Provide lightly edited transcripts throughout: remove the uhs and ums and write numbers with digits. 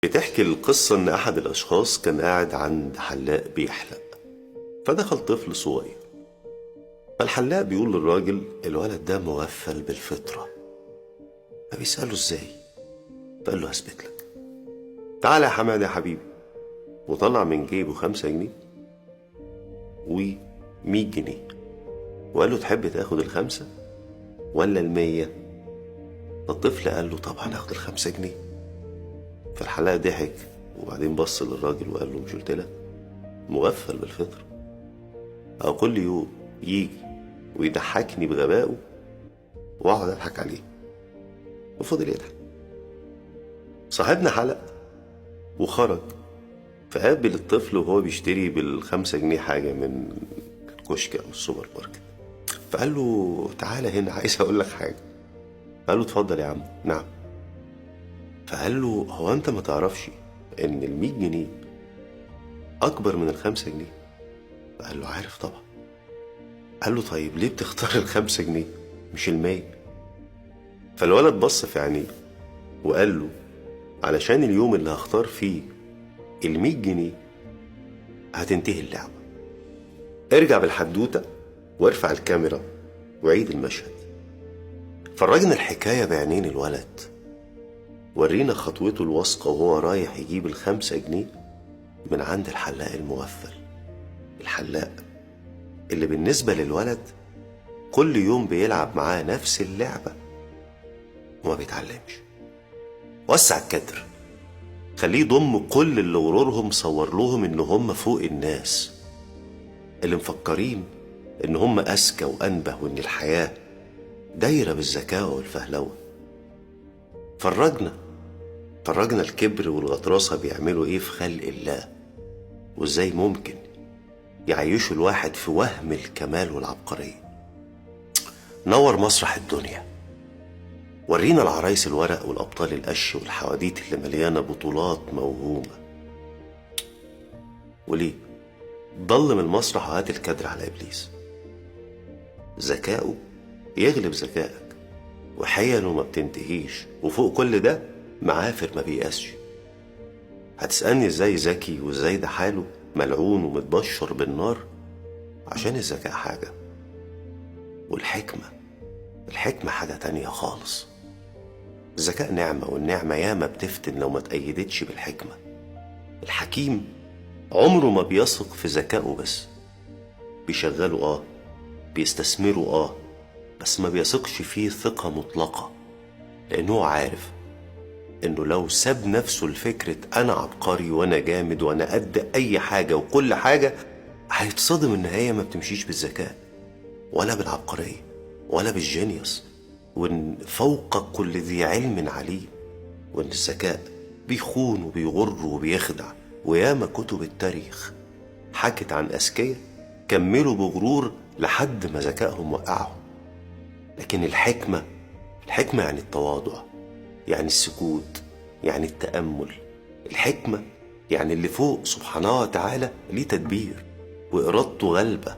بتحكي القصة إن أحد الأشخاص كان قاعد عند حلاق بيحلق، فدخل طفل صغير. فالحلاق بيقول للراجل الولد ده مغفل بالفطرة. فبيسأله إزاي؟ فقال له هثبت لك. تعالى يا حماد يا حبيبي. وطلع من جيبه 5 جنيه و100 جنيه، وقال له تحب تاخد ال5 ولا ال100؟ فالطفل قال له طبعا هاخد ال5 جنيه. فالحلاق ضحك وبعدين بص للراجل وقال له مش قلت لك مغفل بالفطرة؟ أو كل يوم يجي ويضحكني بغبائه واقعد اضحك عليه. وفضل يضحك. صاحبنا حلق وخرج، فقابل الطفل وهو بيشتري بال5 جنيه حاجة من الكشك أو السوبر ماركت. فقال له تعالى هنا عايز أقول لك حاجة. قال له اتفضل يا عم. نعم. فقال له هو أنت ما تعرفش إن ال100 جنيه أكبر من ال5 جنيه؟ فقال له عارف طبعا. قال له طيب ليه بتختار ال5 جنيه مش ال100؟ فالولد بص في عينيه وقال له علشان اليوم اللي هختار فيه ال100 جنيه هتنتهي اللعبة. ارجع بالحدوتة وارفع الكاميرا وعيد المشهد. فرجنا الحكاية بعينين الولد، ورينا خطوته الواثقة وهو رايح يجيب ال5 جنيه من عند الحلاق المغفل. الحلاق اللي بالنسبة للولد كل يوم بيلعب معاه نفس اللعبة وما بيتعلمش. وسع الكادر، خليه يضم كل اللي غرورهم صور لهم ان هم فوق الناس، اللي مفكرين ان هم اذكى وانبه وان الحياة دايرة بالذكاء والفهلوة. فرجنا الكبر والغطرسة بيعملوا ايه في خلق الله، وازاي ممكن يعيشوا الواحد في وهم الكمال والعبقرية. نور مسرح الدنيا، ورينا العرايس الورق والأبطال القش والحواديت اللي مليانة بطولات موهومة. وليه؟ ضلم المسرح وهات الكادر على إبليس. ذكاؤه يغلب ذكائك، وحيله ما بتنتهيش، وفوق كل ده معافر ما بيقاسش. هتسألني ازاي ذكي وازاي ده حاله ملعون ومتبشر بالنار؟ عشان الذكاء حاجة والحكمة حاجة تانية خالص. الذكاء نعمة، والنعمة ياما بتفتن لو ما تأيدتش بالحكمة. الحكيم عمره ما بيثق في ذكائه بس، بيشغله بيستثمره بس ما بيثقش فيه ثقة مطلقة، لأنه عارف إنه لو ساب نفسه لفكرة أنا عبقري وأنا جامد وأنا قد أي حاجة وكل حاجة، هيتصدم إن هي ما بتمشيش بالذكاء ولا بالعبقرية ولا بالجينيوس، وإن فوق كل ذي علم عليم، وإن الذكاء بيخون وبيغر وبيخدع. وياما كتب التاريخ حكت عن أذكياء كملوا بغرور لحد ما ذكائهم وقعهم. لكن الحكمة يعني التواضع، يعني السكوت، يعني التأمل. الحكمة يعني اللي فوق سبحانه وتعالى ليه تدبير وإرادته غالبة،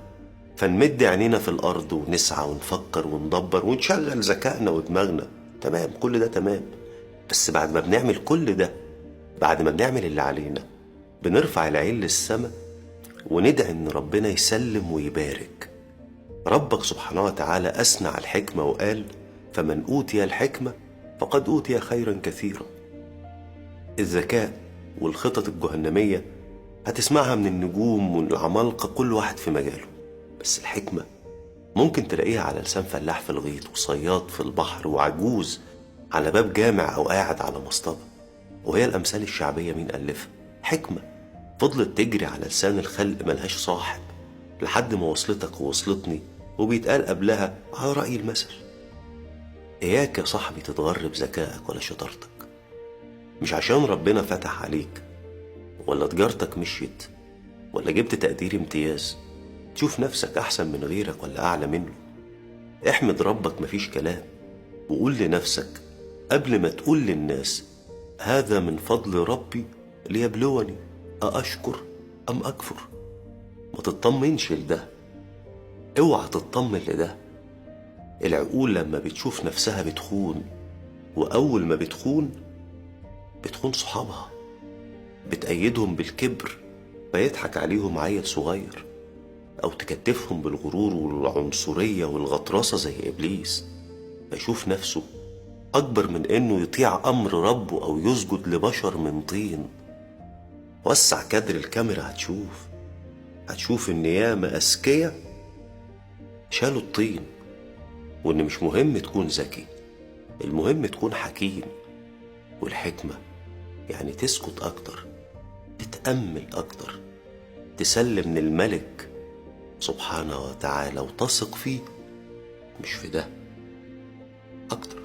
فنمد عينينا في الأرض ونسعى ونفكر وندبر ونشغل ذكائنا ودماغنا. تمام، كل ده تمام. بس بعد ما بنعمل كل ده، بعد ما بنعمل اللي علينا، بنرفع العين للسماء وندعي ان ربنا يسلم ويبارك. ربك سبحانه وتعالى أثنى على الحكمة وقال فمن أوتي الحكمة فقد أوتي خيرا كثيرا. الذكاء والخطط الجهنمية هتسمعها من النجوم والعمالقة كل واحد في مجاله، بس الحكمة ممكن تلاقيها على لسان فلاح في الغيط وصياد في البحر وعجوز على باب جامع أو قاعد على مصطبة. وهي الأمثال الشعبية مين ألفها؟ حكمة فضلت تجري على لسان الخلق ملهاش صاحب، لحد ما وصلتك ووصلتني وبيتقال قبلها على رأي المثل. إياك يا صاحبي تتغر بذكائك ولا شطارتك، مش عشان ربنا فتح عليك ولا تجارتك مشيت ولا جبت تقدير امتياز تشوف نفسك أحسن من غيرك ولا أعلى منه. احمد ربك مفيش كلام، وقول لنفسك قبل ما تقول للناس هذا من فضل ربي ليبلوني أأشكر أم أكفر. ما تطمنش لده، اوعى تطمن لده. العقول لما بتشوف نفسها بتخون، وأول ما بتخون صحابها بتأيدهم بالكبر فيضحك عليهم عيل صغير، أو تكتفهم بالغرور والعنصرية والغطرسة زي إبليس فيشوف نفسه أكبر من إنه يطيع أمر ربه أو يسجد لبشر من طين. وسع كادر الكاميرا هتشوف إن ياما أذكياء شالوا الطين، وإن مش مهم تكون ذكي، المهم تكون حكيم. والحكمة يعني تسكت أكتر، تتأمل أكتر، تسلم للملك سبحانه وتعالى وتثق فيه، مش في ده أكتر.